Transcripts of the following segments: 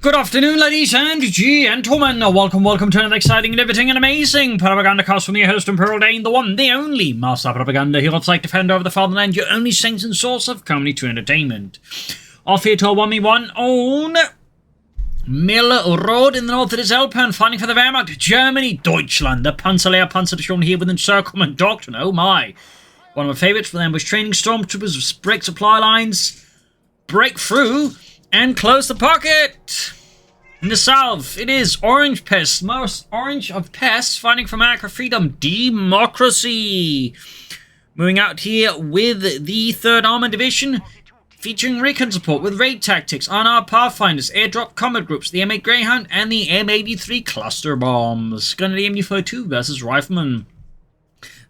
Good afternoon, ladies and gentlemen. Welcome to another exciting, riveting, and amazing Propagandacast from your host, Imperial Dane, the one, the only Master Propaganda Hero, like Defender of the Fatherland, your only saint and source of comedy to entertainment. Off here to a 1v1 on Mill Road in the north, it is Elpern, fighting for the Wehrmacht, Germany, Deutschland. The Panzer shown here with Encirclement Doctrine. Oh my. One of my favourites for them was training stormtroopers, break supply lines, break through, and close the pocket. In the south, it is Orangepest, most orange of pests, fighting for America, freedom, democracy. Moving out here with the 3rd Armored Division, featuring recon support with raid tactics, unarmed pathfinders, airdrop combat groups, the M8 Greyhound, and the M83 cluster bombs. Gunner the MU-42 versus Rifleman.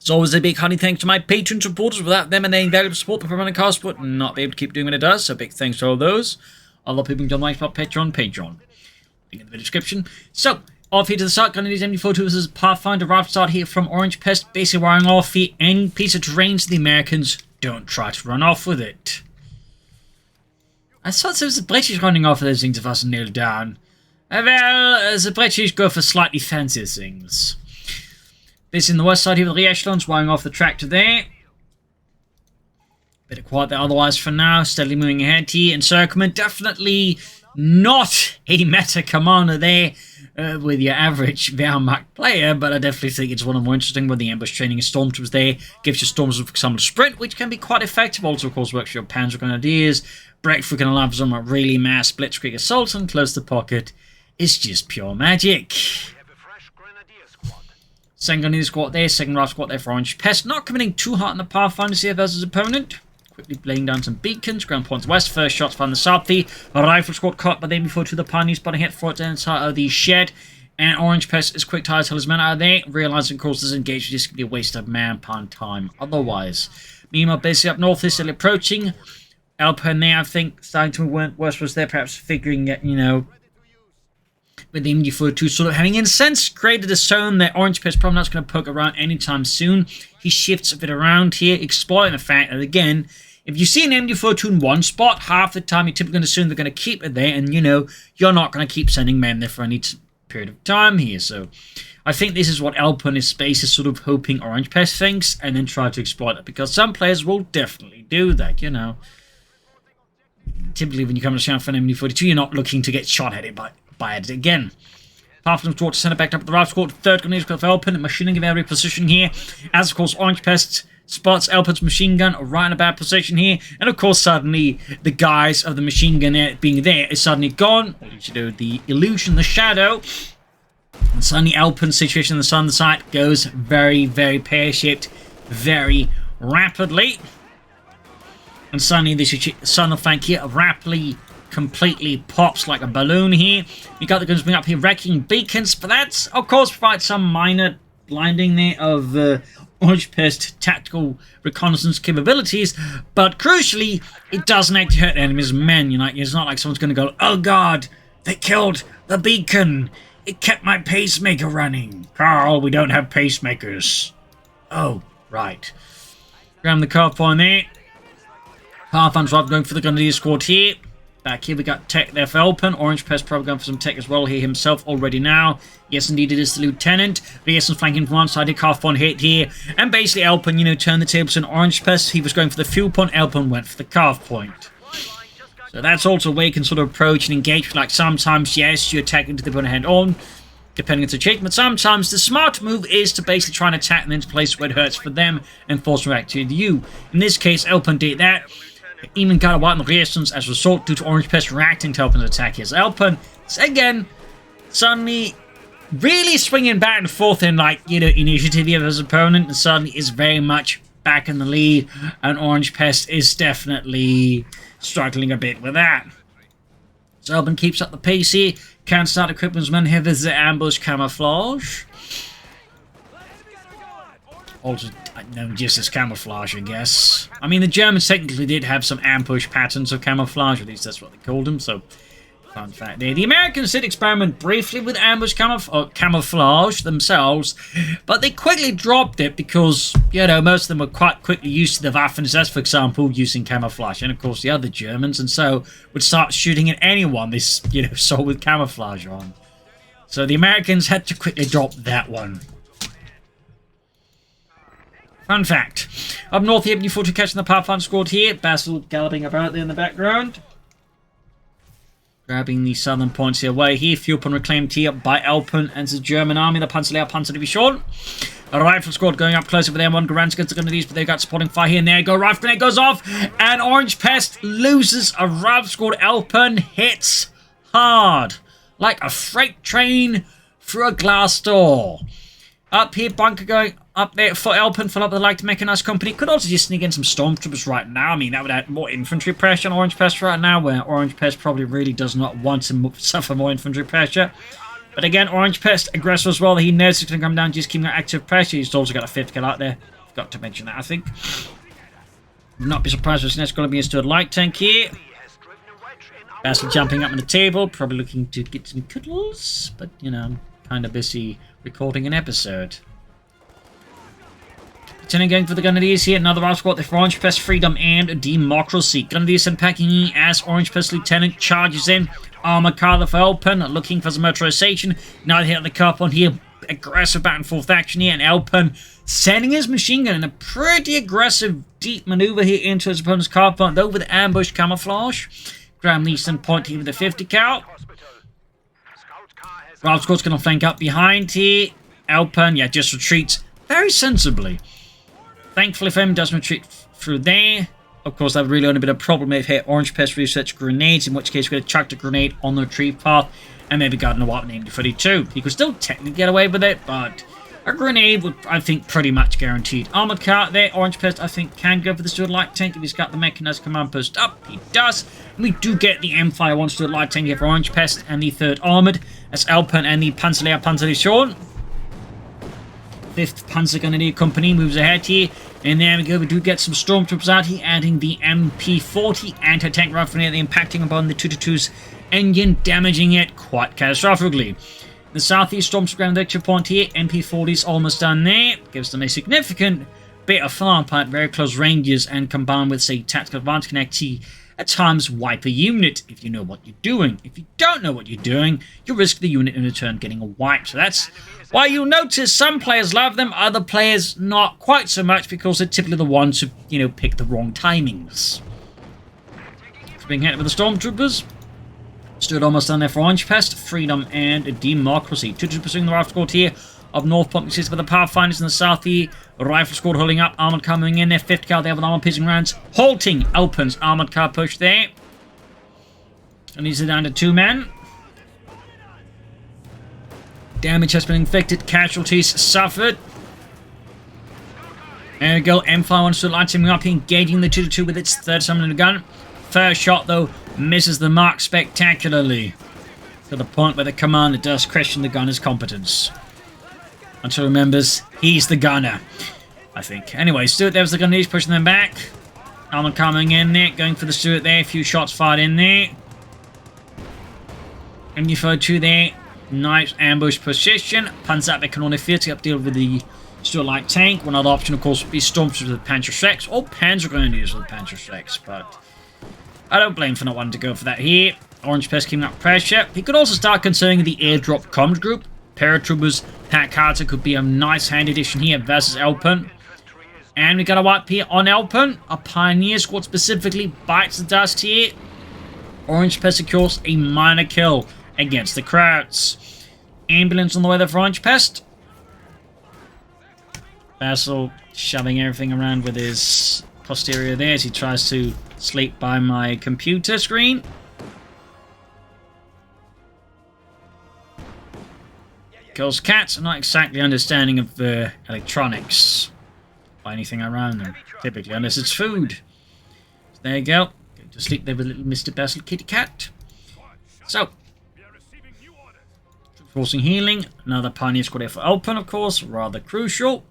As always, a big honey thanks to my Patreon supporters. Without them and their invaluable support, the Propagandacaster would not be able to keep doing what it does, so big thanks to all those. Other people can join my Patreon. Link in the description. So, off here to the start, gunning these MD42 versus Pathfinder. Right start here from Orangepest, basically wiring off the end piece of terrain so the Americans don't try to run off with it. I thought there was the British running off of those things if I was nailed down. Well, the British go for slightly fancier things. This in the west side here with the echelons, wiring off the tractor there. Bit of quiet there otherwise for now, steadily moving ahead here. Encirclement, definitely not a meta commander there with your average Wehrmacht player, but I definitely think it's one of the more interesting where the ambush training of stormtroopers there gives you stormtroopers, for example, sprint, which can be quite effective. Also, of course, works for your Panzer Grenadiers. Breakthrough can allow for some really mass blitzkrieg assaults, and close the pocket is just pure magic. Second Grenadier squad there, second Rifle squad there for Orangepest. Not committing too hard on the Pathfinders here versus opponent. Quickly laying down some beacons, ground points west, first shots from the south. The Rifle squad caught by them before to the Pioneers, but hit for it inside of the shed. And Orangepest is quick to tell his men out of there, realizing, of course, this engagement is going to be a waste of manpound time otherwise. Meanwhile, basically up north, they're still approaching. Elpern there, I think, starting to move worse was there, perhaps figuring that, you know, with the MD42 sort of having, in a sense, created a zone that Orangepest probably not going to poke around anytime soon. He shifts a bit around here, exploiting the fact that, again, if you see an MD42 in one spot, half the time you're typically going to assume they're going to keep it there, and, you know, you're not going to keep sending men there for any period of time here. So I think this is what Elpern is space is sort of hoping Orangepest thinks, and then try to exploit it, because some players will definitely do that, you know. Typically, when you come to shout for an MD42, you're not looking to get shot at it by it again. Pathfinder squad to center back up the right squad. Third Grenadier squad for Elpern. Machine gun area position here. As of course, Orangepest spots Elpern's machine gun right in a bad position here. And of course, suddenly the guise of the machine gun being there is suddenly gone. What did you do? The illusion, the shadow. And suddenly Elpern's situation on the southern side goes very, very pear-shaped very rapidly. And suddenly this southern flank here rapidly completely pops like a balloon here. You got the guns being up here wrecking beacons, but that's of course provides some minor blinding there of Orangepest tactical reconnaissance capabilities, but crucially it doesn't actually hurt enemies' men. You know, it's not like someone's going to go, oh god, they killed the beacon, it kept my pacemaker running. Carl, we don't have pacemakers. Oh right, grab the car point there. Pathfinder's right going for the Grenadier squad here. Back here we got tech there for Elpern. Orangepest probably going for some tech as well here himself already now. Yes, indeed, it is the lieutenant. Rieson's flanking from one side, he half one hit here. And basically Elpern, you know, turned the tables on Orangepest. He was going for the fuel point, Elpern went for the calf point. So that's also a way you can sort of approach and engage. Like sometimes, yes, you attack into the opponent head on, depending on the situation. But sometimes the smart move is to basically try and attack them into a place where it hurts for them and force them back to you. In this case, Elpern did that. Even got a white in the resistance as a result due to Orangepest reacting to Elpern's attack. Here's Elpern, again, suddenly really swinging back and forth in, like, you know, initiative of his opponent, and suddenly is very much back in the lead, and Orangepest is definitely struggling a bit with that. So Elpern keeps up the pace here, can't start equipment's men here, there's the ambush camouflage. Also known just as camouflage, I guess. I mean, the Germans technically did have some ambush patterns of camouflage, at least that's what they called them, so Fun fact there. The Americans did experiment briefly with ambush camouflage themselves, but they quickly dropped it because, you know, most of them were quite quickly used to the Waffen-SS, for example, using camouflage, and of course the other Germans, and so would start shooting at anyone they, you know, saw with camouflage on. So the Americans had to quickly drop that one. Fun fact. Up north here, before to catching the Pathfinder squad here, Basil galloping about there in the background. Grabbing the southern points here away here. Fuel point reclaimed here by Elpern and the German army. The Panzer Division. A rifle squad going up closer with M1 Garands against the Grenadiers, but they got supporting fire here. And there you go. Rifle grenade goes off. And Orangepest loses a rifle squad. Elpern hits hard. Like a freight train through a glass door. Up here, bunker going up there for Elpern, full up with the light mechanized company. Could also just sneak in some stormtroopers right now. I mean, that would add more infantry pressure on Orangepest right now, where Orangepest probably really does not want to suffer more infantry pressure. But again, Orangepest, aggressive as well. He knows it's going to come down, just keeping that active pressure. He's also got a 5th kill out there. Forgot to mention that, I think. Would not be surprised if it's going to be a stood light tank here. Basil jumping up on the table, probably looking to get some cuddles. But, you know, I'm kind of busy recording an episode. Turning going for the Grenadiers here. Another round squad for Orangepest, Freedom and Democracy. Grenadiers unpacking as Orangepest Lieutenant charges in. Armored car for Elpern, looking for some motorization. Now they hit the cup on here. Aggressive back and forth action here. And Elpern sending his machine gun in a pretty aggressive deep maneuver here into his opponent's car plant, though with ambush camouflage. Graham Leeson point here with a 50 cal. Round squad's going to flank up behind here. Elpern, yeah, just retreats very sensibly. Thankfully for him, doesn't retreat through there. Of course, that would really only been a problem if hit Orangepest research grenades, in which case we would have chucked a grenade on the retrieve path and maybe gotten a weapon named 32. He could still technically get away with it, but a grenade would, I think, pretty much guaranteed. Armored car there. Orangepest, I think, can go for the Stuart Light Tank if he's got the mechanized command post up. He does. And we do get the M51 Stuart Light Tank here for Orangepest and the 3rd Armoured. That's Elpern and the Panzer Division. 5th Panzer Grenadier Company moves ahead here. And there we go, we do get some stormtroopers out here, adding the MP40 anti-tank rifle near the impacting upon the 222's engine, damaging it quite catastrophically. The southeast stormtrooper ground victory point here, MP40's almost done there, gives them a significant bit of firepower at very close ranges, and combined with, say, tactical advantage connect at times wipe a unit if you know what you're doing. If you don't know what you're doing, you risk the unit in return getting a wipe. So that's why you'll notice some players love them, other players not quite so much, because they're typically the ones who, you know, pick the wrong timings. It's being hit with the stormtroopers. Stood almost down there for Orangepest, Freedom and Democracy. 2-2 pursuing the rifle squad here. Up north, pumping system with the Pathfinders in the south here. Rifle squad holding up, armored coming in there. 5th car there with armored piercing rounds, halting Elpern's armored car push there. And these are down to 2 men. Damage has been inflicted, casualties suffered. There we go, M51 still lighting up, engaging the 2-2 with its 3rd summoning gun. First shot though, misses the mark spectacularly. To the point where the commander does question the gunner's competence. Until remembers, he's the gunner, I think. Anyway, Stuart there was the gunner, he's pushing them back. Armored coming in there, going for the Stuart there, a few shots fired in there. MU-42 there, nice ambush position. Panzer can only fit to deal with the Stuart Light Tank. One other option, of course, would be Stormtroopers with Panzer Schrecks, or Panzer Grenadiers with Panzer Schrecks, but I don't blame for not wanting to go for that here. Orangepest keeping up pressure. He could also start considering the airdrop comms group. Paratroopers, Pat Carter could be a nice hand addition here versus Elpern. And we got a wipe here on Elpern. A Pioneer squad specifically bites the dust here. Orangepest secures a minor kill against the Krauts. Ambulance on the way there for Orangepest. Basil shoving everything around with his posterior there as he tries to sleep by my computer screen. Because cats are not exactly understanding of the electronics or anything around them, typically, unless it's food. So there you go. Go to sleep there with little Mr. Basil Kitty Cat. So, forcing healing. Another Pioneer squad here for Elpern, of course, rather crucial.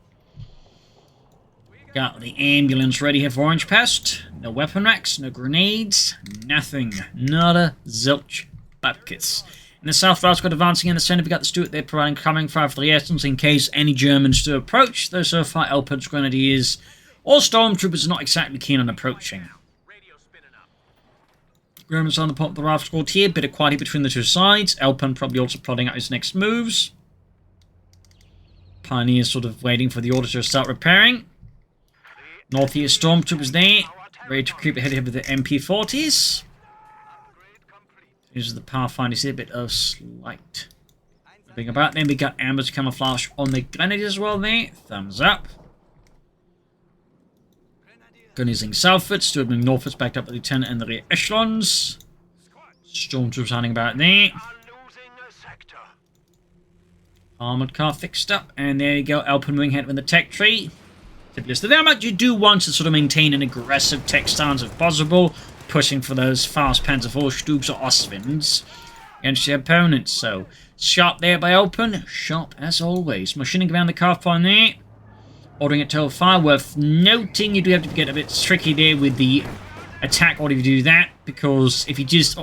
Got the ambulance ready here for Orangepest. No weapon racks, no grenades, nothing. Not a zilch buckets. In the south, Ralph's got advancing in the centre. We got the Stuart there providing coming fire for the Estons in case any Germans do approach. Though so far, Elpern's Grenadiers or Stormtroopers are not exactly keen on approaching. Germans on the top of the Ralph squad here. Bit of quality between the two sides. Elpern probably also plotting out his next moves. Pioneers sort of waiting for the order to start repairing. North here, Stormtroopers there. Ready to creep ahead with the MP40s. These are the Pathfinders here. A bit of slight moving about. Then we got ambush camouflage on the Grenadiers as well there. Thumbs up. Gun using southwards, Stuart moving northwards, backed up the lieutenant and the rear echelons. Stormtroopers hiding about there. Armoured car fixed up, and there you go, Elpern moving ahead with the tech tree. So very much you do want to sort of maintain an aggressive tech stance if possible, pushing for those fast Panzervorstubes or Ostwinds against your opponents. So, sharp there by Elpern, sharp as always. Machining around the car point there. Ordering it to fire. Worth noting, you do have to get a bit tricky there with the attack order if you do that, because if you just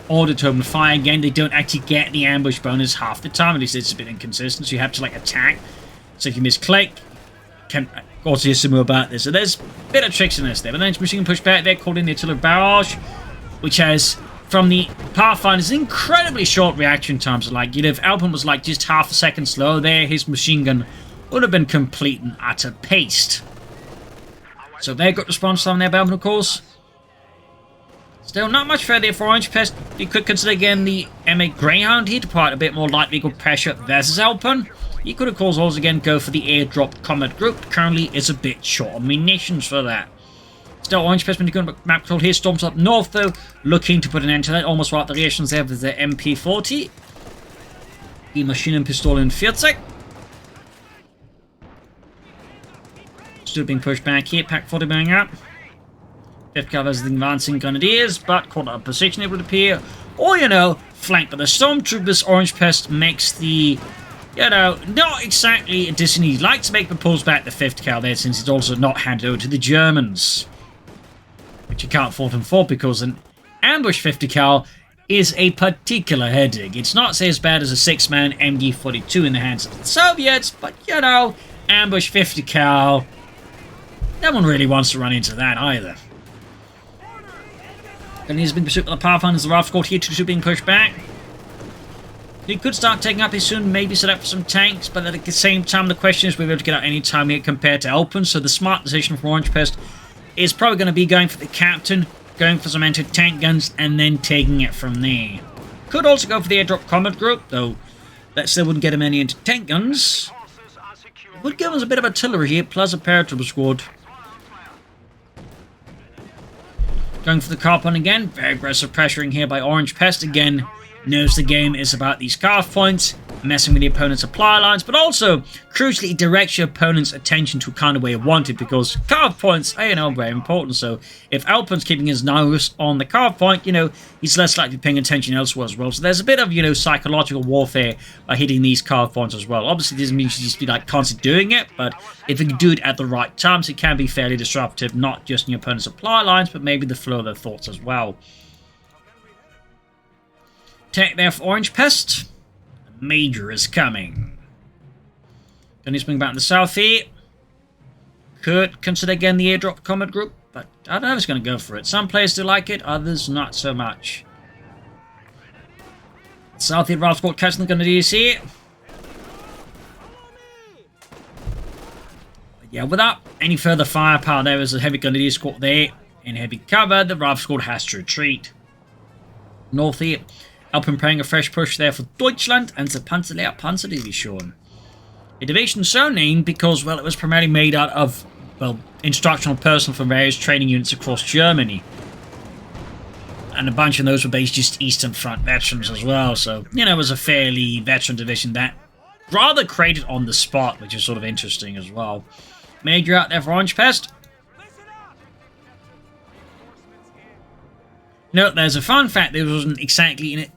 order to open fire again, they don't actually get the ambush bonus half the time. At least it's a bit inconsistent, so you have to like attack. So if you misclick, can also assume about this. So there's a bit of tricks in this there. But then it's machine push back there, called in the artillery barrage, which has, from the Pathfinders, incredibly short reaction times. So like, you know, if Elpern was like just half a second slow there, his machine gun would have been complete and utter paste. So they got response time there, Elpern, of course. Still not much further for Orangepest. You could consider again the M8 Greyhound here to provide a bit more light vehicle pressure versus Elpern. You could of course also again go for the airdrop combat group. Currently it's a bit short on munitions for that. Still Orangepest when you go map control here, storms up north though, looking to put an end to that. Almost right the relations there with the MP40. The machine and pistol in Vierzig. Still being pushed back here, Pack 40 going up. Fifth covers the advancing Grenadiers, but caught out of position it would appear. Or, you know, flanked by the Stormtroopers. Orangepest makes the, you know, not exactly a decision he likes to make, but pulls back the 5th cal there since it's also not handed over to the Germans. Which you can't fault him for because an ambush 50 cal is a particular headache. It's not say as bad as a 6-man MG42 in the hands of the Soviets, but, you know, ambush 50 cal... no one really wants to run into that either. And he's been pursued by the Pathfinders. The Ralph squad here, 2-2 being pushed back. He could start taking up his soon, maybe set up for some tanks, but at the same time, the question is we're able to get out any time here compared to Elpern. So the smart decision for Orangepest is probably going to be going for the captain, going for some anti-tank guns, and then taking it from there. Could also go for the airdrop combat group, though that still wouldn't get him any anti-tank guns. It would give us a bit of artillery here, plus a paratrooper squad. Going for the car point again. Very aggressive pressuring here by Orangepest. Again, knows the game is about these carve points, messing with the opponent's supply lines, but also, crucially, it directs your opponent's attention to kind of where you want it, because carve points are, you know, very important. So, if Elpern's keeping his nose on the carve point, you know, he's less likely paying attention elsewhere as well. So, there's a bit of, you know, psychological warfare by hitting these carve points as well. Obviously, this doesn't mean you should just be, like, constantly doing it, but if you can do it at the right times, it can be fairly disruptive, not just in your opponent's supply lines, but maybe the flow of their thoughts as well. Tech there for Orangepest. The Major is coming. Then he's moving back in the south here. Could consider again the airdrop combat group, but I don't know if he's going to go for it. Some players do like it, others not so much. South here, Ralph squad catching the Grenadiers here. But yeah, without any further firepower, there is a heavy Grenadier squad there. In heavy cover, the Ralph squad has to retreat. North here. Elpern praying a fresh push there for Deutschland and the Panzerlehr Panzerdivision. A division so named because, well, it was primarily made out of, well, instructional personnel from various training units across Germany. And a bunch of those were based just Eastern Front veterans as well, so, you know, it was a fairly veteran division that rather created on the spot, which is sort of interesting as well. Major out there for Orangepest. No, there's a fun fact, there wasn't exactly in it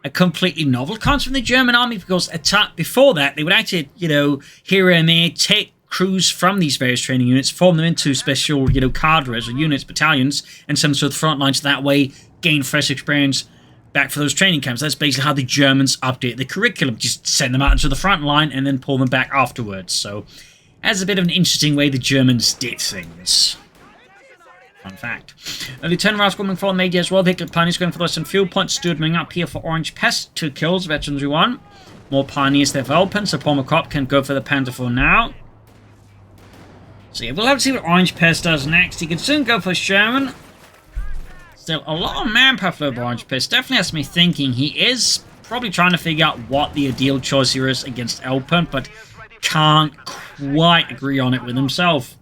a completely novel concept in the German army, because before that, they would actually, you know, here and there take crews from these various training units, form them into special, you know, cadres or units, battalions, and send them to the front lines that way, gain fresh experience, back for those training camps. That's basically how the Germans update the curriculum. Just send them out into the front line and then pull them back afterwards. So, that's a bit of an interesting way the Germans did things. Fun fact. Lieutenant Rouse coming for Major as well. Victor Pioneers going for the Western Fuel Point. Steward moving up here for Orangepest. 2 kills, veterans we won. More Pioneers there for Elpern, so Paul McCopp can go for the Panther for now. So yeah, we'll have to see what Orangepest does next. He can soon go for Sherman. Still, a lot of manpower for Orangepest. Definitely has me thinking he is probably trying to figure out what the ideal choice here is against Elpern, but can't quite agree on it with himself.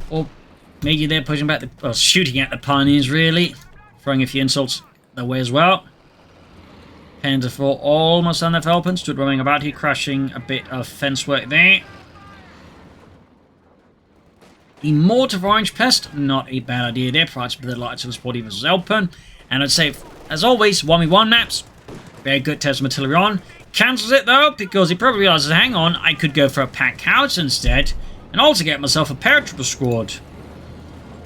Or maybe they're pushing back, or shooting at the Pioneers, really. Throwing a few insults their way as well. Panther 4 almost on their Elpern. Stood roaming about here, crashing a bit of fence work there. The mortar of Orangepest, not a bad idea there. Prior to the lights of the Sporty versus Elpern. And I'd say, as always, 1v1 maps. Very good test of artillery on. Cancels it though, because he probably realizes, hang on, I could go for a pack house instead. And also get myself a paratrooper squad.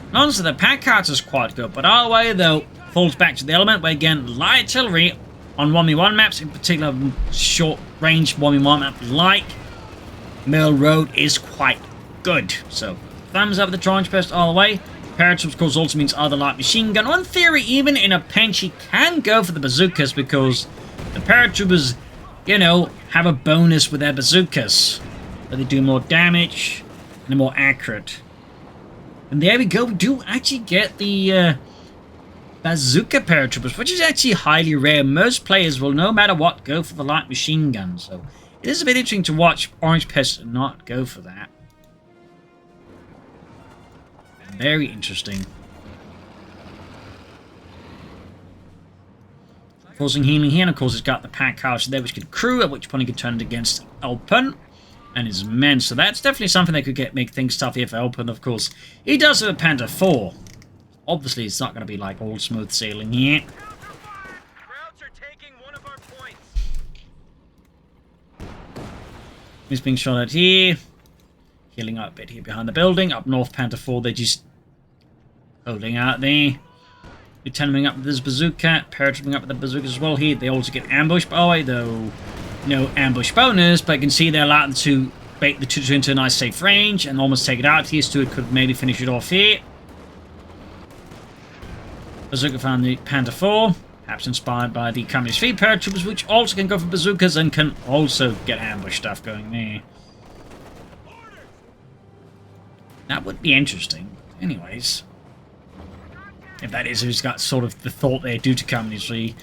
And honestly, the pack house is quite good. But our way, though, falls back to the element where, again, light artillery on 1v1 maps, in particular short-range 1v1 map like Mill Road, is quite good. So, thumbs up the Orangepest all the way. Paratroops, of course, also means other light machine gun. On theory, even in a pinch, he can go for the bazookas because the paratroopers, you know, have a bonus with their bazookas. But they do more damage and they're more accurate. And there we go. We do actually get the bazooka paratroopers, which is actually highly rare. Most players will, no matter what, go for the light machine gun. So it is a bit interesting to watch Orangepest not go for that. Very interesting. Forcing healing here, and of course it's got the pack house there which could crew, at which point he could turn it against Elpern and his men. So that's definitely something that could make things tough here for Elpern. Of course, he does have a Panther 4. Obviously, it's not going to be like all smooth sailing here. Krauts are taking one of our points. He's being shot at here. Healing up a bit here behind the building. Up north, Panther 4, they're just holding out there. Lieutenant up with his bazooka. Paratrooping up with the bazooka as well here. They also get ambushed by the way, though. No ambush bonus, but you can see they're allowed to bait the 2 into a nice safe range and almost take it out here. Stewart could maybe finish it off here. Bazooka found the Panther 4. Perhaps inspired by the Communist Fleet paratroopers, which also can go for bazookas and can also get ambush stuff going there. That would be interesting. Anyways. If that is who's got sort of the thought there due to Communist Fleet.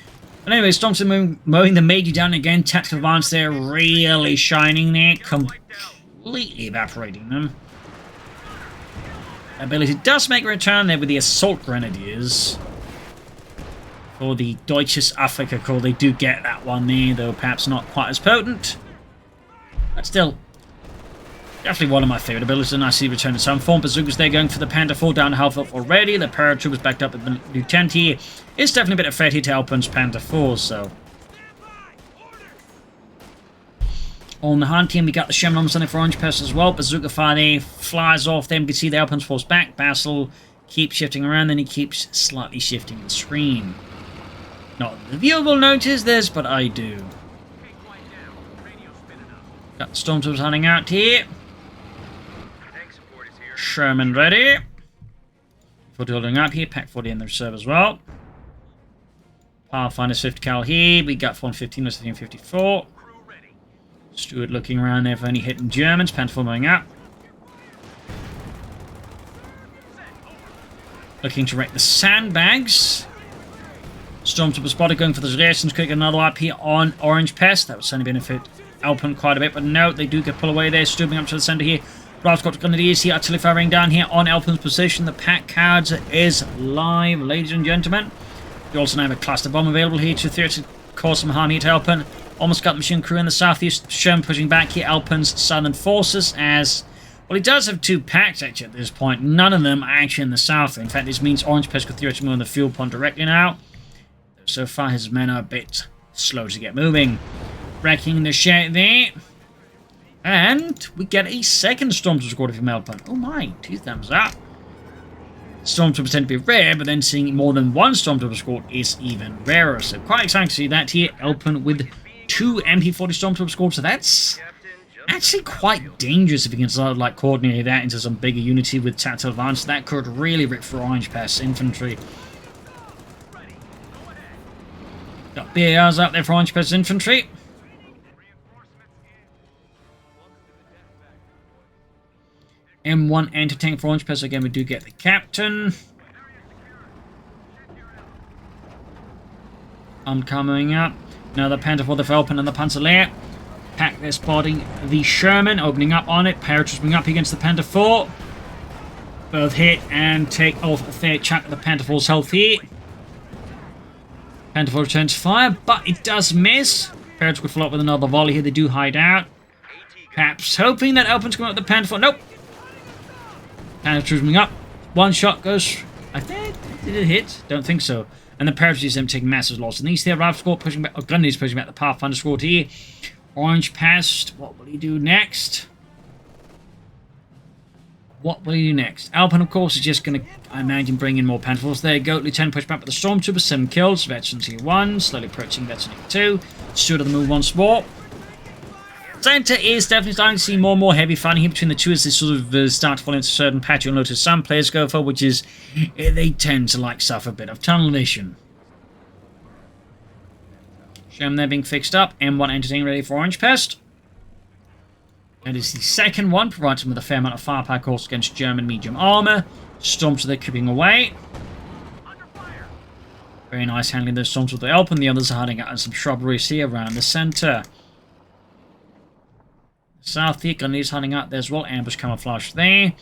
But anyway, Thompson mowing the Major down again. Tactical advance there, really shining there. Completely evaporating them. Ability does make a return there with the Assault Grenadiers. For the Deutsches Afrika Corps, they do get that one there, though perhaps not quite as potent. But still, definitely one of my favourite abilities, and I see return to some form. Bazookas there going for the Panther 4 down to half health already. The paratroopers backed up with the Lieutenant here. It's definitely a bit of threat here to Elpern's Panther 4, so. On the hunt team, we got the Sherman almost on it for Orangepest as well. Bazooka fire there flies off them. You can see the Elpern's force back. Basil keeps shifting around, then he keeps slightly shifting the screen. Not the viewer will notice this, but I do. Got the Stormtroopers hunting out here. Sherman ready. 40 holding up here. Pack 40 in the reserve as well. Pathfinder's 50 cal here. We got 115 or 54. Stewart looking around there for any hitting Germans. Panther 4 moving up. Looking to wreck the sandbags. Stormtrooper spotted going for the Zerations. Quick another up here on Orangepest. That would certainly benefit Elpern quite a bit, but no, they do get pulled away there. Stooping up to the centre here. Ralph's got Grenadiers here. Artillery firing down here on Elpern's position. The pack cards is live, ladies and gentlemen. You also now have a cluster bomb available here to theoretically cause some harm here to Elpern. Almost got the machine crew in the southeast. Sherman pushing back here Elpern's southern forces as... Well, he does have 2 packs actually at this point. None of them are actually in the south. In fact, this means Orangepest could theoretically move on the fuel point directly now. So far, his men are a bit slow to get moving. Wrecking the shed there. And we get a second Stormtrooper squad from Elpern. Oh my, 2 thumbs up. Stormtroopers tend to be rare, but then seeing more than one Stormtrooper squad is even rarer. So quite exciting to see that here. Elpern with 2 MP40 Stormtrooper squads. So that's actually quite dangerous if you can sort of like coordinate that into some bigger unity with tactical advance. That could really rip for Orangepest infantry. Got BARs out there for Orangepest infantry. M1 anti-tank for Orangepest. Again, we do get the captain. I'm coming up. Now the Panther for the Elpern and the Panzerlehr. Pack they're spotting the Sherman, opening up on it. Paratroopers bring up against the Panther 4. Both hit and take off a fair chunk of the Panther 4's health here. Panther 4 returns fire, but it does miss. Paratroopers could follow up with another volley here. They do hide out. Perhaps hoping that Elpern's coming up with the Panther 4. Nope. Paratroopers bring up. One shot goes. I think. Did it hit? Don't think so. And the paratroopers them taking massive loss. And these here, Rifle Squad pushing back. Gunnery's pushing back the Pathfinder Squad here. Orangepest. What will he do next? What will he do next? Elpern, of course, is just going to, I imagine, bring in more Panther Force. There you go. Lieutenant push back with the Stormtroopers. 7 kills. Veteran tier 1. Slowly approaching Veteran tier 2. Steward of the move once more. Center is definitely starting to see more and more heavy fighting here between the two as they sort of start to fall into a certain patch you'll notice some players go for, which is they tend to like suffer a bit of tunnel vision. Sherman there being fixed up. M1 entertaining ready for Orangepest. That is the second one, provides them with a fair amount of firepower course against German medium armor. Storms they're creeping away. Very nice handling those storms with the Elpern. The others are hiding out in some shrubberies here around the center. South here, Gunnery's hiding out there as well. Ambush camouflage there.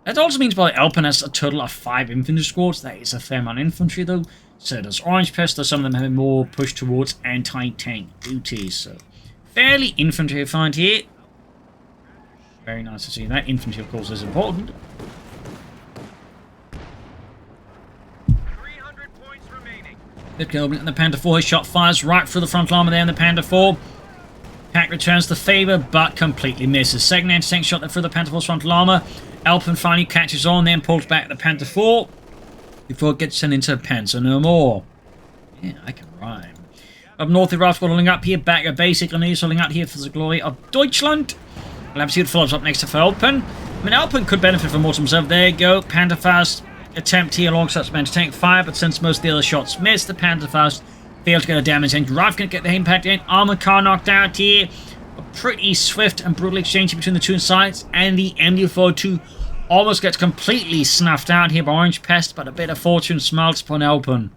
That also means by Elpern has a total of 5 infantry squads. That is a fair amount of infantry though. So does Orangepest, though some of them have more push towards anti-tank duties. So fairly infantry refined here. Very nice to see that. Infantry, of course, is important. 300 points remaining. The Panther 4 shot fires right through the front armor there in the Panther 4. Pack returns the favour, but completely misses. Second anti-tank shot there through the Panther 4's frontal armour. Elpern finally catches on, then pulls back the Panther 4 before it gets sent into a pen, so no more. Yeah, I can rhyme. Up north, the Rifle holding up here, back at basic, and he's holding up here for the glory of Deutschland. We'll have to see what follows up next to for Elpern. I mean, Elpern could benefit from more to himself. There you go. Panther Faust attempt here alongside some anti-tank fire, but since most of the other shots missed, the Panther Faust failed to get a damage engine. Rifle can get the impact in. Armor car knocked out here. A pretty swift and brutal exchange between the two sides, and the MD-42 almost gets completely snuffed out here by Orangepest, but a bit of fortune smiles upon Elpern.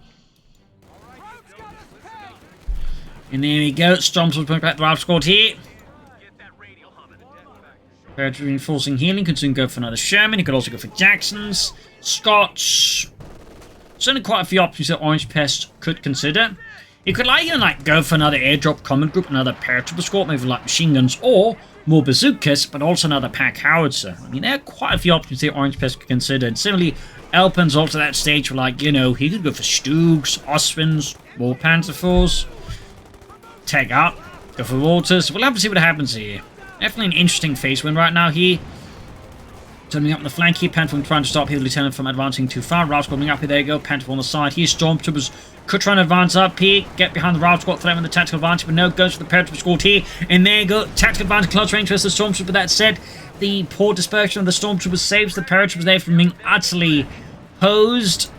And there we go. Storms will put back the Rifle Squad here. Reinforcing healing could soon go for another Sherman. He could also go for Jacksons, Scots. Certainly quite a few options that Orangepest could consider. You could like go for another airdrop command group, another paratrooper squad, maybe like machine guns, or more bazookas, but also another pack howitzer. I mean, there are quite a few options that Orangepest could consider. And similarly, Elpern's also at that stage where, like, you know, he could go for Stugs, Oswins, more Panther 4s, tag up, go for Walters. We'll have to see what happens here. Definitely an interesting phase win right now here. Turning up on the flank here, Panther trying to stop here, the Lieutenant from advancing too far. Rifle coming up here, there you go. Panther on the side here. Stormtroopers could try and advance up here, get behind the Rifle Squad, threaten with the tactical advantage, but no, goes for the Paratrooper Squad here. And there you go, tactical advantage, close range versus the Stormtrooper. That said, the poor dispersion of the Stormtroopers saves the Paratroopers there from being utterly hosed.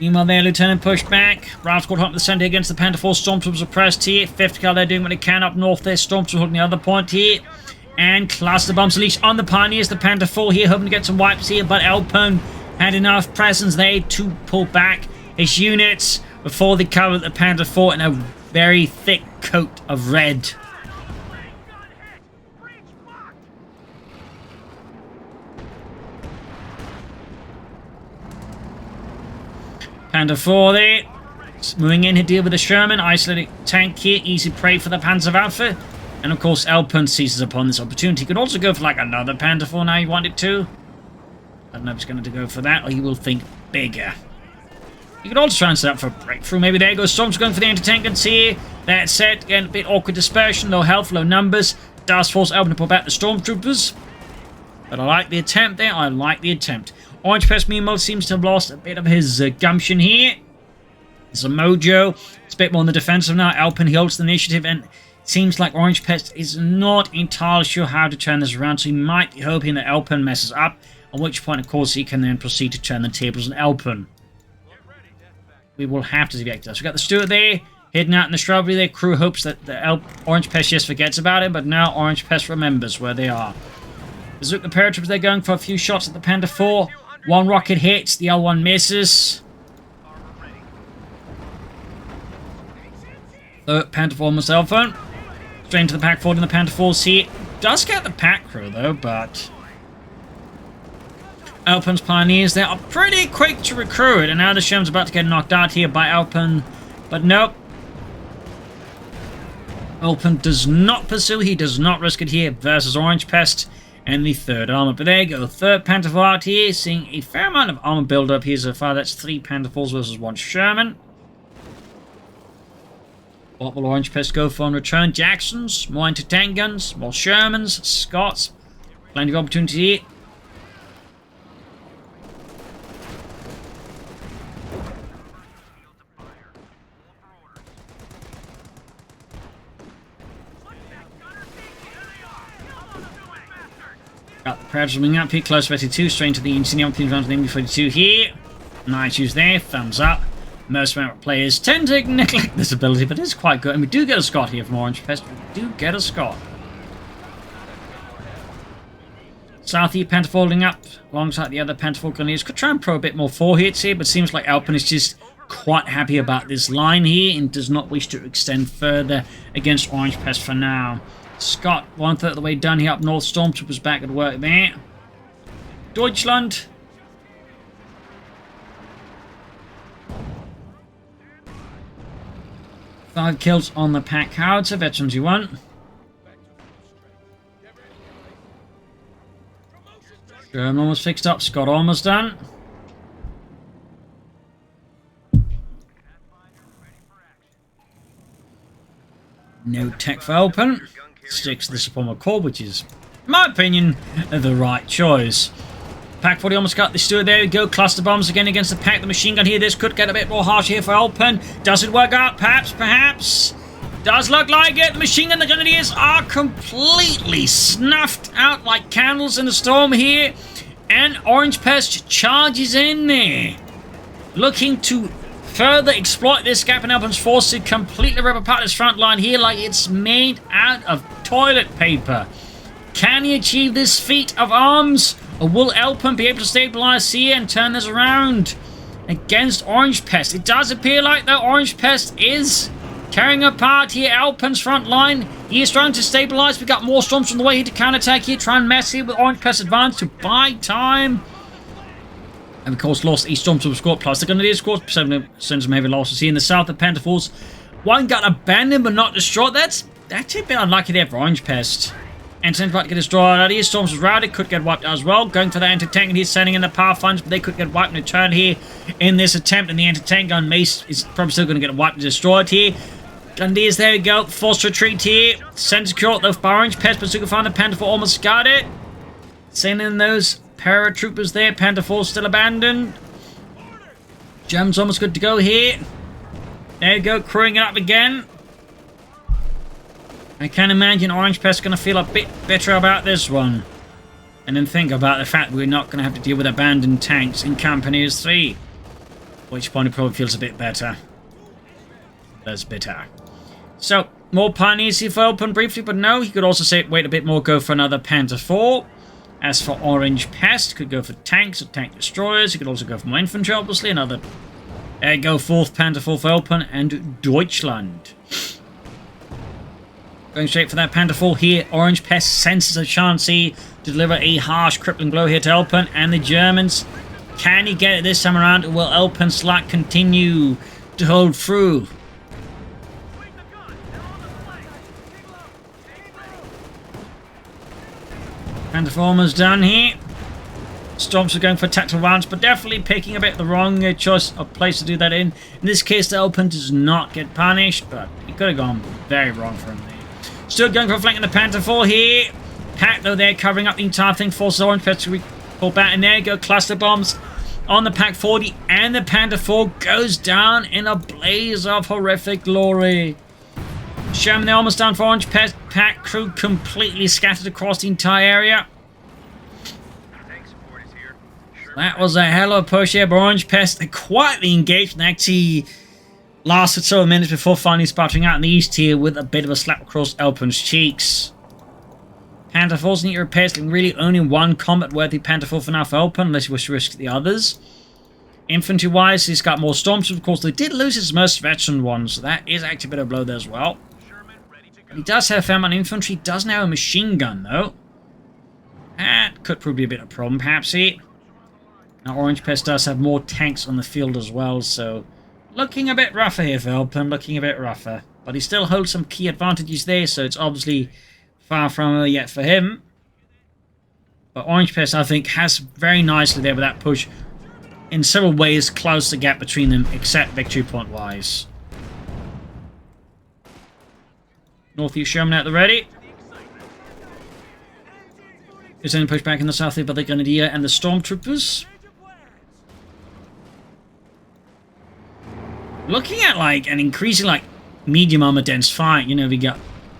Meanwhile there, Lieutenant pushed back. Rifle Squad hot in the centre against the Panther 4. Stormtroopers are pressed here. 50 cal they're doing what they can up north there. Stormtroopers holding the other point here. And cluster bombs unleashed on the Pioneers. The Panther 4 here hoping to get some wipes here, but Elpern had enough presence there to pull back his units before they covered the Panther 4 in a very thick coat of red. Panther 4 there. Moving in to deal with the Sherman. Isolated tank here. Easy prey for the Panzerwaffe. And of course, Elpern seizes upon this opportunity. He could also go for like another Panther 4 now he wanted to. I don't know if he's going to go for that, or he will think bigger. You could also try and set up for a breakthrough. Maybe there goes Storms going for the anti-tank guns here. That's set. Again, a bit awkward dispersion. Low health, low numbers. Does force Elpern to pull back the Stormtroopers. But I like the attempt there. I like the attempt. Orangepest, meanwhile, seems to have lost a bit of his gumption here. There's a mojo. It's a bit more on the defensive now. Elpern, he holds the initiative, and it seems like Orangepest is not entirely sure how to turn this around, so he might be hoping that Elpern messes up, at which point, of course, he can then proceed to turn the tables on Elpern. We will have to evict us. We've got the steward there, hidden out in the shrubbery there. Crew hopes that the Orangepest just forgets about it, but now Orangepest remembers where they are. Bazooka paratroopers, they're going for a few shots at the Panther 4. One rocket hits, the L1 misses. Panther 4 almost Elpern. Straight into the pack forward, and the Panther 4's here. Does get the pack crew though, but Elpern's Pioneers, they are pretty quick to recruit, and now the Sherman's about to get knocked out here by Elpern, but nope. Elpern does not pursue, he does not risk it here versus Orangepest and the third armor. But there you go, third Panther 4 out here, seeing a fair amount of armor build up here so far. That's 3 Panther 4s versus 1 Sherman. What will Orangepest go for in return? Jacksons, more anti-tank guns, more Shermans, Scots. Plenty of opportunity here. Got the Predators moving up here, close 32, straight into the Insigniam team round to the MB42 here. Nice use there, thumbs up. Most players tend to neglect this ability, but it's quite good. And we do get a Scot here from Orangepest. We do get a Scot. Southie Panther folding up alongside the other Panther 4 Grenadiers. Could try and pro a bit more 4 hits here, but seems like Elpern is just quite happy about this line here and does not wish to extend further against Orangepest for now. Scott, 1/3 of the way done here up north. Stormtroopers back at work there. Deutschland. Five kills on the pack howitzer. Veterans you want. German almost fixed up. Scott almost done. No tech for Elpern. Sticks to the Suprema core, which is, in my opinion, the right choice. Pack 40 almost got the steward. There we go. Cluster bombs again against the pack. The machine gun here. This could get a bit more harsh here for Elpern. Does it work out? Perhaps. Does look like it. The machine gun, the Grenadiers are completely snuffed out like candles in a storm here. And Orangepest charges in there, looking to further exploit this gap in Elpern's force to completely rip apart this front line here like it's made out of toilet paper. Can he achieve this feat of arms? Or will Elpern be able to stabilize here and turn this around against Orangepest? It does appear like though Orangepest is tearing apart here Elpern's front line. He is trying to stabilize. We got more storms from the way here to counterattack here. Try and mess here with Orangepest advance to buy time. And of course lost a Stormtrooper squad plus the Grenadier squad. Sends some heavy losses here in the south. The Panther 4s. One got abandoned but not destroyed. That's a bit unlucky there for Orangepest. And Sen's about to get destroyed out here. Storms was routed. Could get wiped out as well. Going for the anti-tank and he's sending in the power funds. But they could get wiped in return here in this attempt. And the anti-tank gun Mace is probably still going to get wiped and destroyed here. Gundiers, there we go. Forced retreat here. Send secure though by Orangepest. But Bazooka find the Panther 4 almost got it. Sending in those paratroopers there. Panther 4 still abandoned. German's almost good to go here. There you go, crewing it up again. I can imagine Orangepest's going to feel a bit better about this one. And then think about the fact we're not going to have to deal with abandoned tanks in Campaneers 3. At which point it probably feels a bit better. That's better. So, more Pioneers here for Elpern briefly, but no, he could also say, wait a bit more, go for another Panther 4. As for Orangepest, could go for tanks or tank destroyers. He could also go for more infantry, obviously. Another, there you go, 4th Panther 4 for Elpern and Deutschland. Going straight for that Panther 4 here. Orangepest senses a chance here to deliver a harsh crippling blow here to Elpern and the Germans. Can he get it this time around, or will Elpern's slack continue to hold through? Panther 4 almost done here. Storms are going for tactical rounds, but definitely picking a bit the wrong choice of place to do that in. In this case, the Elpern does not get punished, but it could have gone very wrong for him there. Still going for a flank in the Panther 4 here. Pack, though, they're covering up the entire thing. Forces Orangepest to pull back, and there you go. Cluster bombs on the Pack 40, and the Panther 4 goes down in a blaze of horrific glory. Sherman, they're almost down for Orangepest. Pack crew completely scattered across the entire area. That was a hell of a push here by Orangepest. They quietly engaged and actually lasted several minutes before finally sputtering out in the east here with a bit of a slap across Elpern's cheeks. Panther 4's need repairs, really only one combat-worthy Panther 4 for now for Elpern, unless you wish to risk the others. Infantry-wise, he's got more storms, of course. They did lose his most veteran one, so that is actually a bit of a blow there as well. But he does have a fair amount of infantry, doesn't have a machine gun, though. That could prove to be a bit of a problem, perhaps here. Now, Orangepest does have more tanks on the field as well, so looking a bit rougher here for Elpern, looking a bit rougher. But he still holds some key advantages there, so it's obviously far from over yet for him. But Orangepest, I think, has very nicely there with that push. In several ways, closed the gap between them, except victory point-wise. Northeast Sherman at the ready. There's only push back in the south here by the Grenadier and the Stormtroopers. Looking at, like, an increasing, like, medium armor dense fight. You know, we got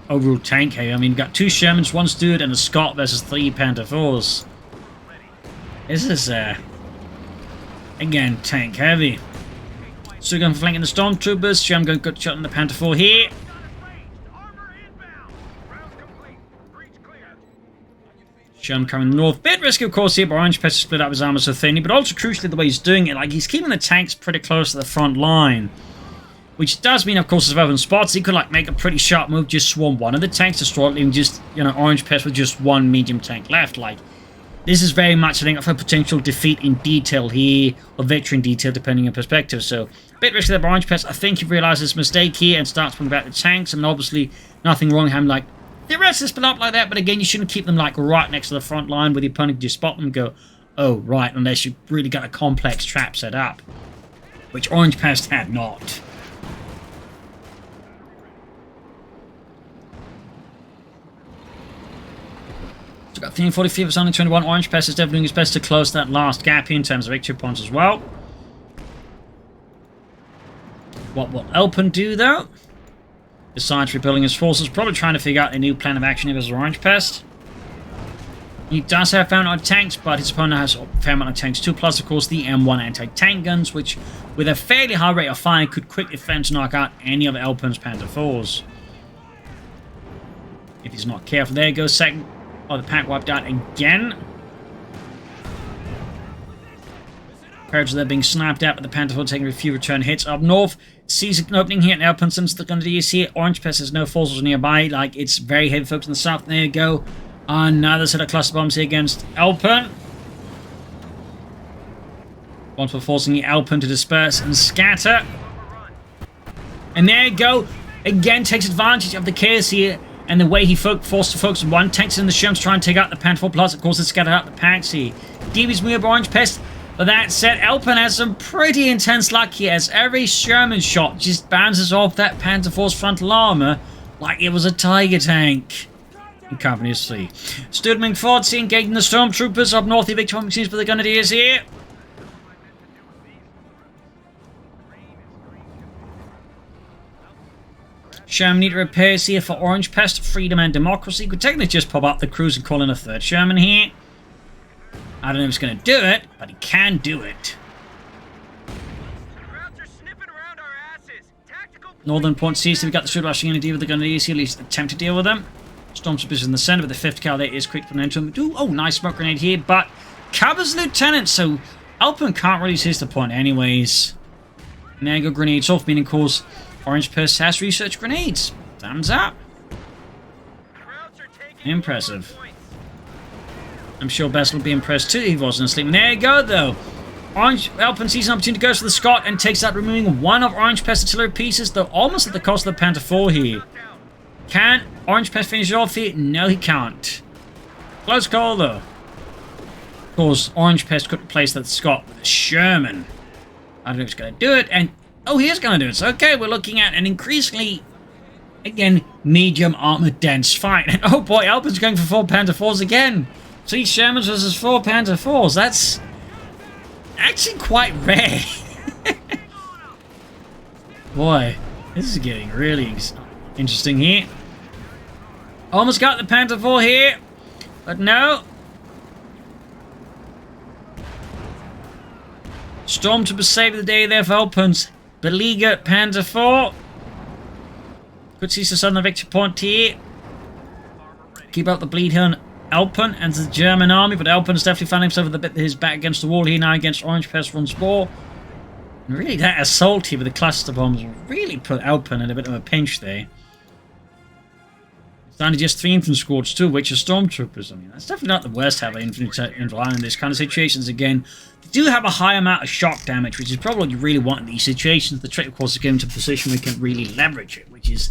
overall tank here. I mean, we got 2 Shermans, 1 Stuart, and a Scott versus 3 Panther 4s. This is, again, tank heavy. So going for flanking the Stormtroopers. Sherman going good shot on the Panther 4 here. Sherman coming north. Bit risky, of course, here, but Orangepest to split up his armor so thinly, but also crucially the way he's doing it. Like, he's keeping the tanks pretty close to the front line. Which does mean, of course, as well in spots, he could, like, make a pretty sharp move, just swarm one of the tanks, destroy it, leaving just, you know, Orangepest with just 1 medium tank left. Like, this is very much, I think, of a potential defeat in detail here, or victory in detail, depending on perspective. So, a bit risky there by Orangepest. I think he realizes his mistake here and starts pulling back the tanks. I mean, obviously, nothing wrong having, like, the rest is split up like that, but again, you shouldn't keep them, like, right next to the front line where the opponent can just spot them and go, oh, right, unless you've really got a complex trap set up. Which Orangepest had not. So got 343 versus only 21. Orangepest is definitely doing his best to close that last gap in terms of victory points as well. What will Elpern do, though? Besides rebuilding his forces, probably trying to figure out a new plan of action here versus Orangepest. He does have a fair amount of tanks, but his opponent has a fair amount of tanks too, plus, of course, the M1 anti-tank guns, which, with a fairly high rate of fire, could quickly fence knock out any of Elpern's Panther 4s. If he's not careful. There goes second. Oh, the pack wiped out again. Pirates are there being sniped at, but the Panther 4 taking a few return hits up north. Sees an opening here in Elpern since the Grenadiers here. Orangepest has no forces nearby. Like, it's very heavy focused in the south. There you go. Another set of cluster bombs here against Elpern. Once for forcing the Elpern to disperse and scatter. And there you go. Again, takes advantage of the chaos here. And the way he forced to focus on one tanks in the Sherms, try and take out the Panther 4 plus, of course, it's scattered out the packs here. DB's move by Orangepest. But that said, Elpern has some pretty intense luck here, as every Sherman shot just bounces off that Panther 4's frontal armor like it was a Tiger tank. In Company of 3. Studman forward, engaging the Stormtroopers up north. The victory machines for the Grenadiers here. Sherman need repairs here for Orangepest, Freedom and Democracy. Could technically just pop up the cruise and call in a 3rd Sherman here. I don't know if he's going to do it, but he can do it. Northern Point Seas, so we've got the Steward rushing in to deal with the Grenadiers here, at least attempt to deal with them. Stormtroopers in the center, but the 5th cal there is quick to into him. Oh, nice smoke grenade here, but covers Lieutenant, so Elpern can't really seize the point anyways. And there you go, grenades off, meaning, of course, Orangepest has research grenades. Thumbs up. Impressive. I'm sure Best will be impressed too if he wasn't asleep. And there you go, though. Elpern sees an opportunity to go to the Scott and takes out, removing one of Orangepest's artillery pieces, though almost at the cost of the Panther 4 here. Can Orangepest finish it off here? No, he can't. Close call, though. Of course, Orangepest could replace that Scot with a Sherman. I don't know if he's going to do it, and... Oh, he is going to do it. So, okay, we're looking at an increasingly, again, medium armored dense fight. And, oh boy, Elpern's going for 4 Panther 4s again. 3 Shermans versus 4 Panther 4s. That's actually quite rare. Boy, this is getting really interesting here. Almost got the Panther 4 here, but no. Stormtroopers save the day there for Elpern's beleaguered Panther 4. Could see the southern victory point here. Keep up the bleed here on Elpern and the German army, but Elpern's definitely found himself with his back against the wall here now against Orangepest once more. And really, that assault here with the cluster bombs really put Elpern in a bit of a pinch there. It's down to just 3 infantry squads too, which are stormtroopers. I mean, that's definitely not the worst to have infantry in this kind of situations. Again, they do have a high amount of shock damage, which is probably what you really want in these situations. The trick, of course, is getting to a position where you can really leverage it, which is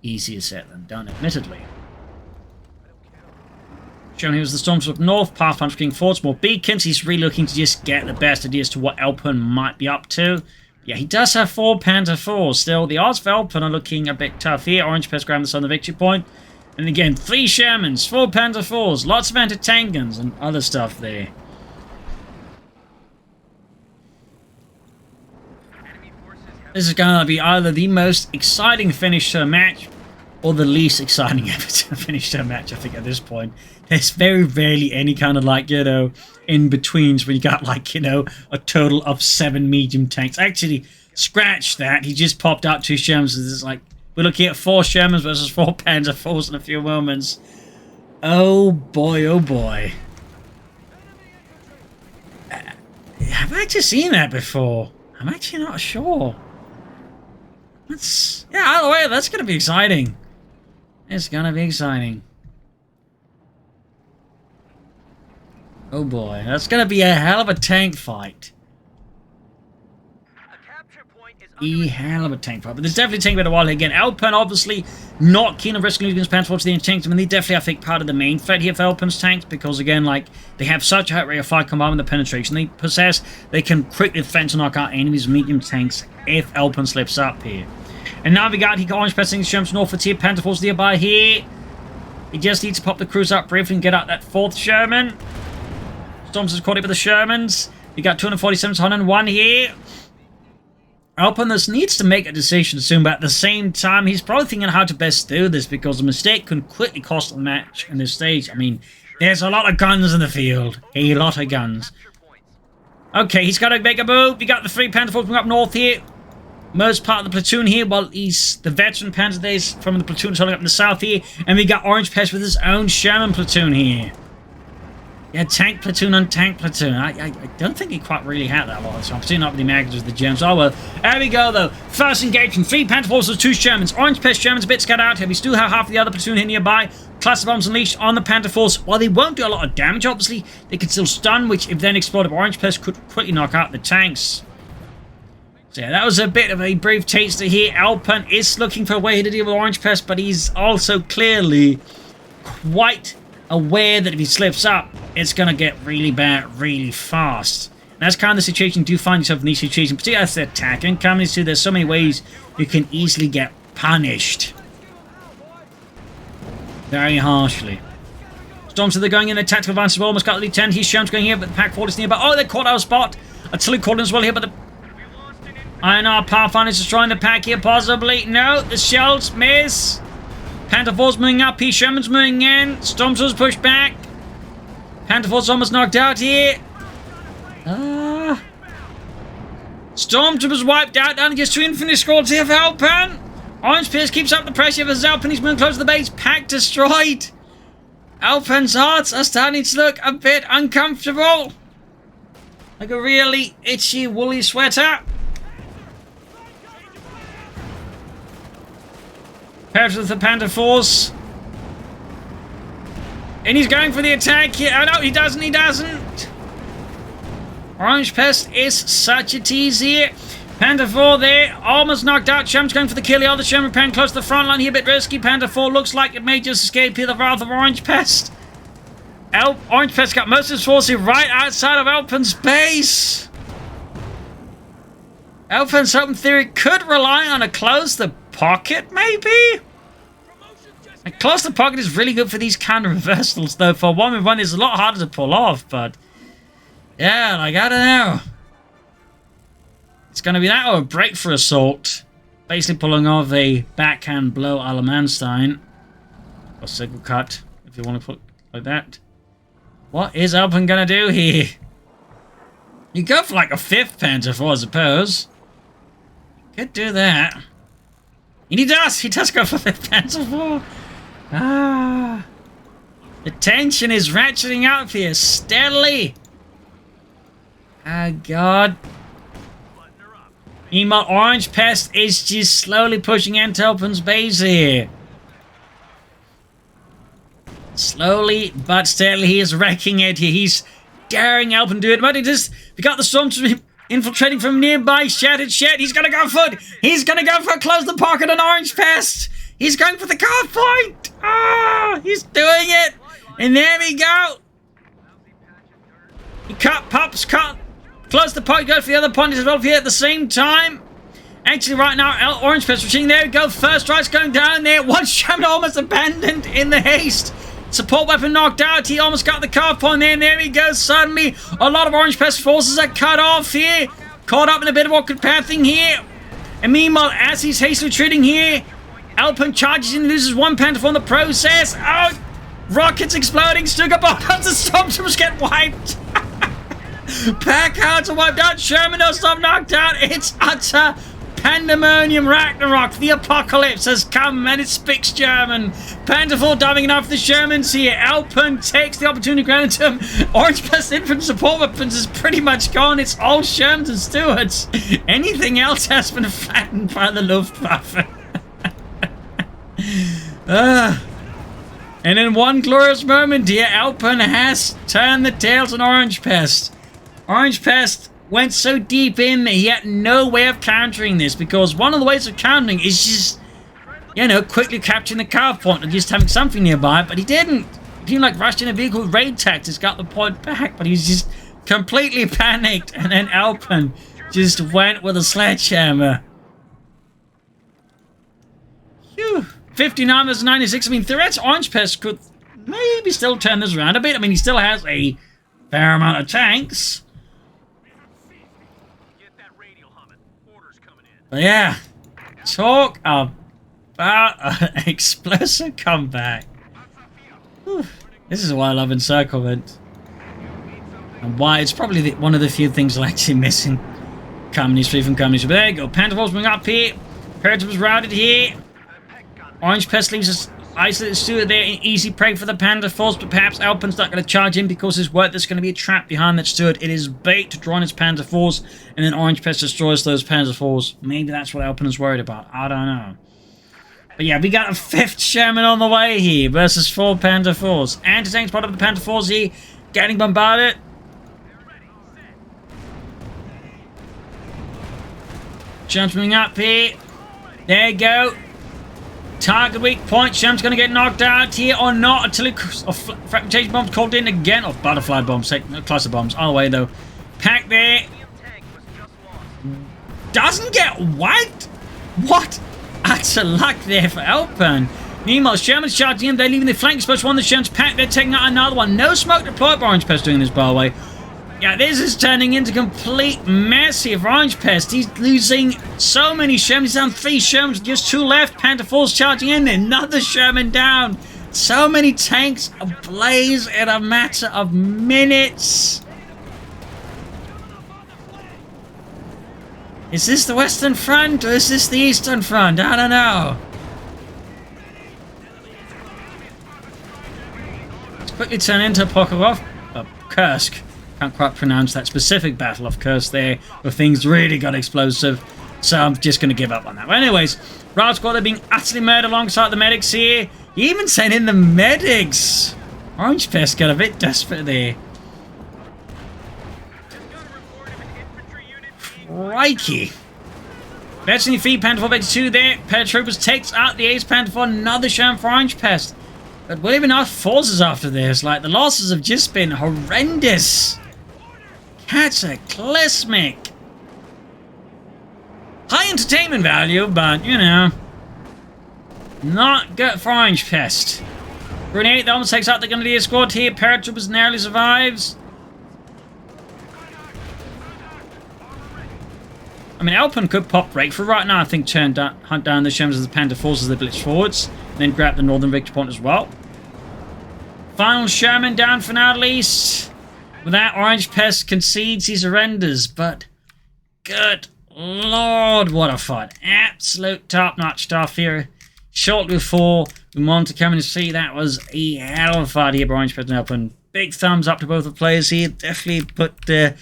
easier said than done, admittedly. Showing here was the stormtroopers up north, Pathfinder King Forts, more beacons. He's really looking to just get the best idea as to what Elpern might be up to. Yeah, he does have 4 Panther 4s. Still, the odds for Elpern are looking a bit tough here. Orangepest grabbing this on the victory point. And again, 3 Shermans, 4 Panther 4s, lots of anti-tank guns and other stuff there. This is going to be either the most exciting finish to a match or the least exciting ever to finish to a match, I think, at this point. There's very rarely any kind of, like, you know, in-betweens when you got, like, you know, a total of 7 medium tanks. Actually, scratch that. He just popped out 2 Shermans. It's like, we're looking at 4 Shermans versus 4 Panther 4s in a few moments. Oh boy, oh boy. Have I actually seen that before? I'm actually not sure. That's... Yeah, either way, that's going to be exciting. It's going to be exciting. Oh boy, that's going to be a hell of a tank fight. Hell of a tank fight. But there's definitely a tank battle while again. Elpern obviously not keen on risking losing his Panther towards the tanks. I mean, they definitely, I think, part of the main threat here for Elpern's tanks, because again, like, they have such a high rate of fire combined with the penetration they possess, they can quickly defend to knock out enemies' medium tanks if Elpern slips up here. And now we got Orangepest and jumps north for tier Panther Force nearby here. He just needs to pop the cruise up briefly and get out that 4th Sherman. Storms has caught it with the Shermans. We got 247, 101 here. Elpern needs to make a decision soon, but at the same time, he's probably thinking how to best do this, because a mistake can quickly cost a match in this stage. I mean, there's a lot of guns in the field. A lot of guns. Okay, he's got to make a move. We got the 3 Panther Forces up north here. Most part of the platoon here, while he's the veteran Panther days from the platoon holding up in the south here. And we got Orangepest with his own Sherman platoon here. Yeah, tank platoon on tank platoon. I don't think he quite really had that lot. So I'm still not with the Americans with the gems. Oh well. There we go though. First engagement. 3 Panther Forces, 2 Shermans. Orangepest Shermans a bit scattered out here. We still have half of the other platoon here nearby. Cluster bombs unleashed on the Panther Force. While they won't do a lot of damage, obviously, they can still stun, which if then exploded, Orangepest could quickly knock out the tanks. So yeah, that was a bit of a brief taster here. Elpern is looking for a way to deal with Orangepest, but he's also clearly quite aware that if he slips up, it's going to get really bad really fast. And that's kind of the situation you do find yourself in these situations, particularly as the attack and companies too. There's so many ways you can easily get punished very harshly. Storms they're going in a tactical advance as well. Almost got the Lieutenant. He's shown going here, but the pack forward is nearby. Oh, they caught our spot. Artillery caught as well here, but the INR Pathfinder's destroying the pack here, possibly. No, the shells miss. Panther Force moving up here. Sherman's moving in. Stormtroopers pushed back. Panther Force almost knocked out here. Stormtroopers wiped out. Down to just 2 infantry squads here for Elpern. Orangepest keeps up the pressure for Elpern. He's moving close to the base. Pack destroyed. Elpern's hearts are starting to look a bit uncomfortable. Like a really itchy, woolly sweater. Pairs with the Panther Force. And he's going for the attack here. Oh no, he doesn't, Orangepest is such a tease here. Panther 4 there, almost knocked out. Sherman's going for the kill. The other Sherman pan close to the front line here, a bit risky. Panther 4 looks like it may just escape here, the wrath of Orangepest. Orangepest got most of his forces right outside of Elpern's base. Elpern's open theory could rely on a close the pocket, maybe? And close the pocket is really good for these counter reversals, though. For 1v1, it's a lot harder to pull off, but yeah, like, I don't know. It's going to be that or a breakthrough assault. Basically pulling off a backhand blow a la Manstein. Or signal cut, if you want to put it like that. What is Elpern going to do here? You go for like a 5th Panzer IV, I suppose. Could do that. And he does! He does go for 5th Panzer IV. Ah. The tension is ratcheting up here steadily. Oh, God. Meanwhile, Orangepest is just slowly pushing into Elpern's base here. Slowly but steadily, he is wrecking it here. He's daring Elpern to do it. But we got the stormtroopers infiltrating from nearby. Shattered shed. He's going to go for it. He's going to go for close the pocket on Orangepest. He's going for the guard point. Ah, he's doing it. And there we go. He cut. Close the pocket. Go for the other point as well here at the same time. Actually, right now, Orangepest retreating. There we go. First strike's going down there. One Sherman almost abandoned in the haste. Support weapon knocked out. He almost got the car point there. And there he goes. Suddenly, a lot of Orangepest forces are cut off here. Caught up in a bit of awkward pathing here. And meanwhile, as he's hastily retreating here, Elpern charges in and loses 1 Panther in the process. Oh, rockets exploding. Stuka bombs. The stormtroopers get wiped. Packhounds are wiped out. Sherman no stop knocked out. It's utter pandemonium. Ragnarok. The apocalypse has come and it speaks German. Panther 4 diving enough the Shermans here. Elpern takes the opportunity granted to him. Orangepest infantry support weapons is pretty much gone. It's all Shermans and Stuarts. Anything else has been flattened by the Luftwaffe. And in one glorious moment here, Elpern has turned the tails on Orangepest. Orangepest went so deep in that he had no way of countering this, because one of the ways of countering is just, you know, quickly capturing the carve point and just having something nearby, but he didn't. He didn't like rushed in a vehicle with raid tactics, got the point back, but he's just completely panicked, and then Elpern just went with a sledgehammer. Phew. 59 versus 96. I mean, theoretically, Orangepest could maybe still turn this around a bit. I mean, he still has a fair amount of tanks. But yeah, talk about an explosive comeback. Whew. This is why I love Encirclement. And why it's probably one of the few things I'm actually missing. Companies, free from companies. But there you go. Panther Force moving up here. Imperative was routed here. Orangepest leaves us isolated Stuart there in easy prey for the Panther Force, but perhaps Elpern's not going to charge in because his work there's going to be a trap behind that Stuart. It is bait to draw in his Panther Force, and then Orangepest destroys those Panther Force. Maybe that's what Elpern is worried about. I don't know. But yeah, we got a 5th Sherman on the way here versus 4 Panther Force. Anti-tank spot of the Panther Force here, getting bombarded. Jumping up here. There you go. Target weak point. Sham's going to get knocked out here or not until fragmentation bombs called in again. Or butterfly bombs, cluster bombs. On the way though. Pack there. Doesn't get wiped? What? Utter luck there for Elpern. Meanwhile, Sherman's charging in. They're leaving the flank exposed. One of the Sherman's packed. They're taking out another one. No smoke deployed by Orangepest doing this, by the way. Yeah, this is turning into complete mess here for Orangepest. He's losing so many Shermans. He's down 3 Shermans, just 2 left. Panther Force charging in. Another Sherman down. So many tanks ablaze in a matter of minutes. Is this the Western Front or is this the Eastern Front? I don't know. Let's quickly turn into Kursk. Can't quite pronounce that specific battle of Kursk there, where things really got explosive. So I'm just going to give up on that. But anyways, Riot Squad are being utterly murdered alongside the medics here. He even sent in the medics. Orangepest got a bit desperate there. Crikey. Veteran feed Panther 482 there. Paratroopers takes out the Ace Panther for another sham for Orangepest. But we're even our forces after this. Like, the losses have just been horrendous. Cataclysmic. High entertainment value, but, you know, not good for Orangepest. Grenade that almost takes out the Grenadier squad here. Paratroopers narrowly survives. I mean, Elpern could pop breakthrough right now. I think hunt down the Shermans of the Panther forces that blitz forwards. And then grab the northern victory point as well. Final Sherman down for now at least. With that, Orangepest concedes, he surrenders. But, good lord, what a fight. Absolute top-notch stuff here. Shortly before we want to come and see, that was a hell of a fight here by Orangepest and Elpern. Big thumbs up to both the players here. Definitely put the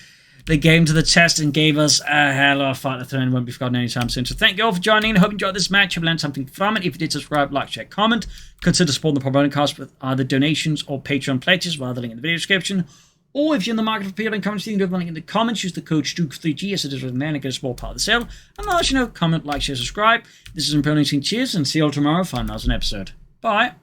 game to the test and gave us a hell of a fight. The throne won't be forgotten anytime soon. So thank you all for joining. I hope you enjoyed this match. Hope you learned something from it. If you did, subscribe, like, share, comment. Consider supporting the Propagandacast with either donations or Patreon pledges via the link in the video description. Or if you're in the market for PLN currency, you can do the link in the comments. Use the code STUK3G as it is written there and get a small part of the sale. And I'll let you know, comment, like, share, subscribe. This is Imperial Cheers, and see you all tomorrow for another episode. Bye.